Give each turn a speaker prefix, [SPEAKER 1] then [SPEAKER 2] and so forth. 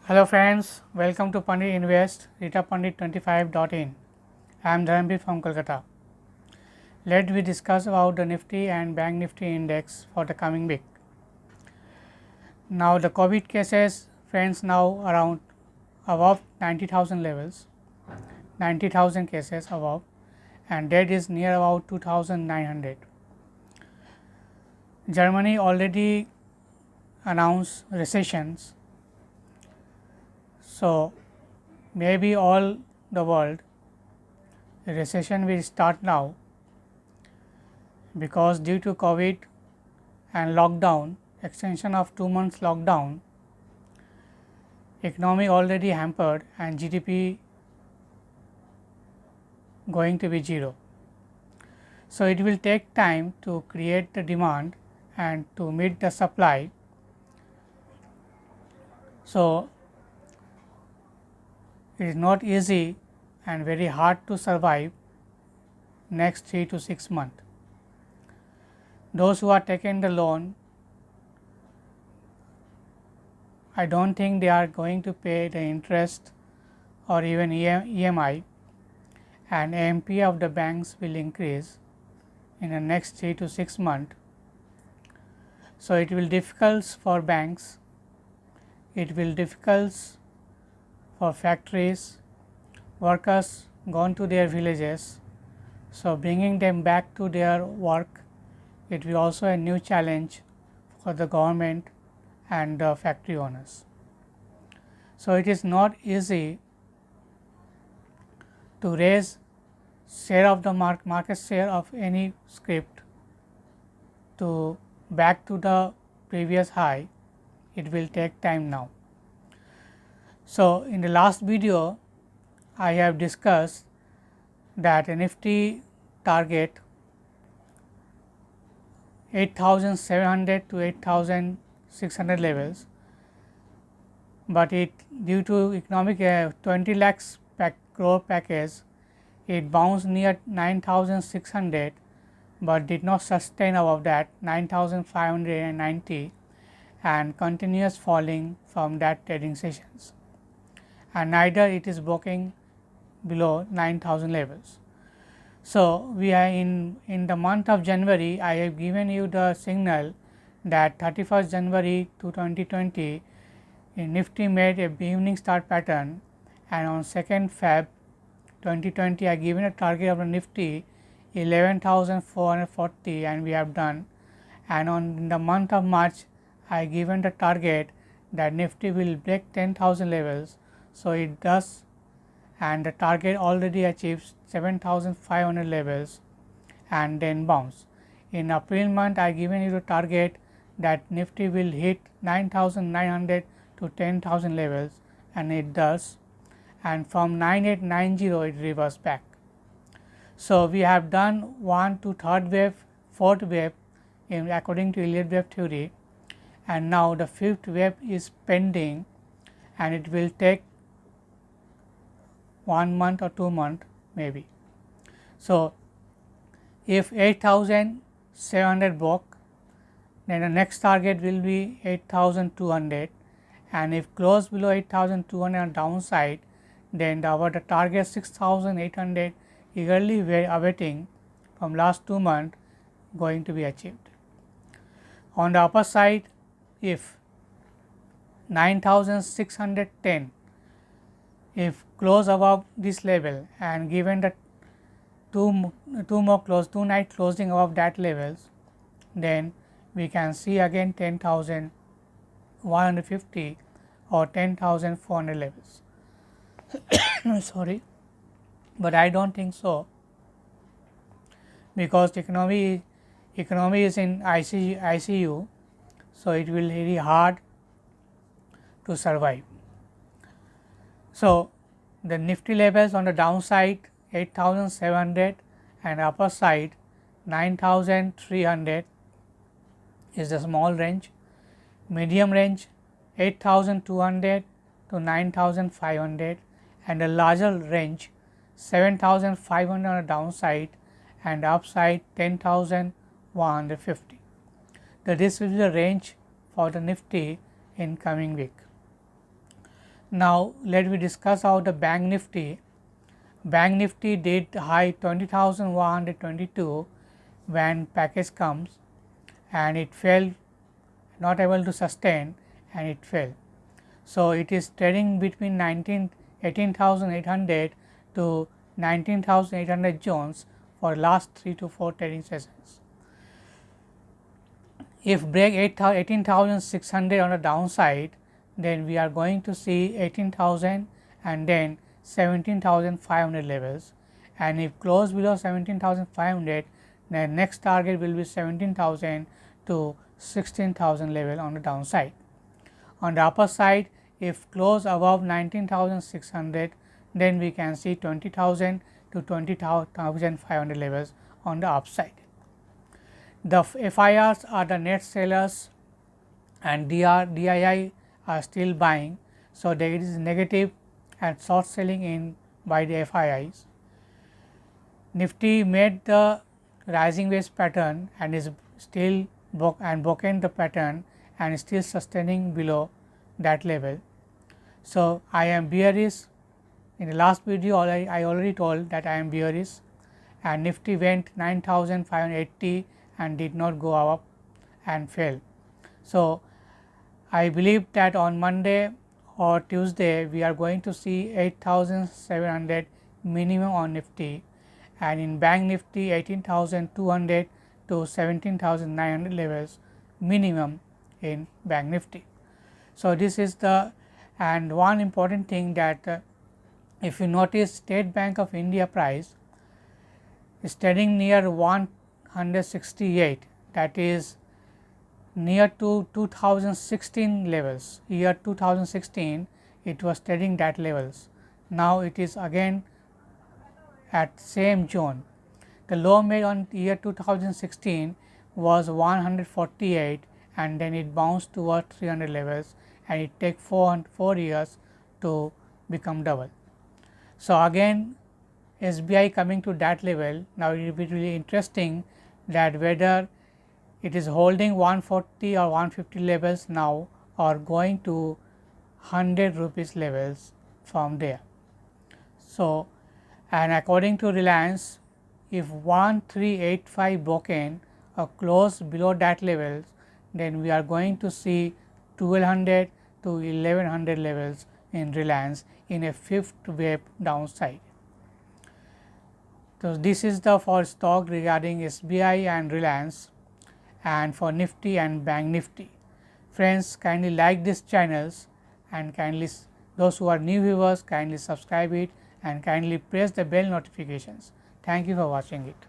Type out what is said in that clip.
[SPEAKER 1] Hello friends, welcome to Pandit Invest, RitaPandit25.in. I am Dharamveer from Kolkata. Let we discuss about the Nifty and Bank Nifty index for the coming week. Now the COVID cases, friends, now around above 90,000 levels, 90,000 cases above, and dead is near about 2,900. Germany already announced recessions. So, maybe all the world the recession will start now, because due to COVID and lockdown, extension of 2 months lockdown, economy already hampered and GDP going to be zero. So, it will take time to create the demand and to meet the supply. So, it is not easy and very hard to survive next 3 to 6 months. Those who are taking the loan, I do not think they are going to pay the interest or even EMI, and AMP of the banks will increase in the next 3 to 6 months. So, it will difficult for banks, it will difficult for factories, workers gone to their villages. So, bringing them back to their work, it will also a new challenge for the government and the factory owners. So, it is not easy to raise share of the market share of any script to back to the previous high. It will take time now. So, in the last video I have discussed that a Nifty target 8,700 to 8,600 levels, but it due to economic 20 lakhs crore package, it bounced near 9,600, but did not sustain above that 9,590 and continuous falling from that trading sessions, and neither it is broken below 9,000 levels. So, we are in the month of January, I have given you the signal that 31st January to 2020 Nifty made a evening star pattern, and on 2nd Feb 2020 I given a target of the Nifty 11,440, and we have done, and in the month of March I given the target that Nifty will break 10,000 levels. So, it does, and the target already achieves 7,500 levels and then bounce. In April month I given you the target that Nifty will hit 9,900 to 10,000 levels, and it does, and from 9,890 it reversed back. So, we have done 1 to 3rd wave, 4th wave according to Elliott wave theory, and now the 5th wave is pending, and it will take 1 month or 2 months maybe. So, if 8,700 broke, then the next target will be 8,200, and if close below 8,200 on downside, then our target 6,800 eagerly awaiting from last 2 months going to be achieved. On the upper side, if 9,610, if close above this level and given the two night closing above that levels, then we can see again 10,150 or 10,400 levels. Sorry, but I do not think so, because the economy is in ICU, so it will be very hard to survive. So, the Nifty levels on the downside 8,700 and upper side 9,300 is the small range, medium range 8,200 to 9,500, and the larger range 7,500 on the downside and upside 10,150. This will be the range for the Nifty in coming week. Now, let me discuss about the Bank Nifty. Bank Nifty did high 20,122 when package comes, and it fell, not able to sustain, and it fell. So, it is trading between 18,800 to 19,800 zones for last 3 to 4 trading sessions. If break 18,600 on the downside, then we are going to see 18,000 and then 17,500 levels, and if close below 17,500, then next target will be 17,000 to 16,000 level on the downside. On the upper side, if close above 19,600, then we can see 20,000 to 20,500 levels on the upside. The FIRs are the net sellers and DII are still buying. So, there is negative and short selling in by the FIIs. Nifty made the rising wedge pattern and is still broken the pattern and still sustaining below that level. So, I am bearish. In the last video I already told that I am bearish, and Nifty went 9,580 and did not go up and fell. So, I believe that on Monday or Tuesday we are going to see 8,700 minimum on Nifty, and in Bank Nifty 18,200 to 17,900 levels minimum in Bank Nifty. So, this is the, and one important thing that if you notice State Bank of India price is trading near 168, that is near to 2016 levels. Year 2016 it was trading that levels. Now, it is again at same zone. The low made on year 2016 was 148, and then it bounced toward 300 levels, and it takes 4 years to become double. So, again SBI coming to that level. Now, it will be really interesting that whether it is holding 140 or 150 levels now or going to 100 rupees levels from there. So, and according to Reliance, if 1385 broken or close below that levels, then we are going to see 1200 to 1100 levels in Reliance in a fifth wave downside. So, this is the for stock regarding SBI and Reliance, and for Nifty and Bank Nifty. Friends, kindly like these channels, and kindly those who are new viewers kindly subscribe it and kindly press the bell notifications. Thank you for watching it.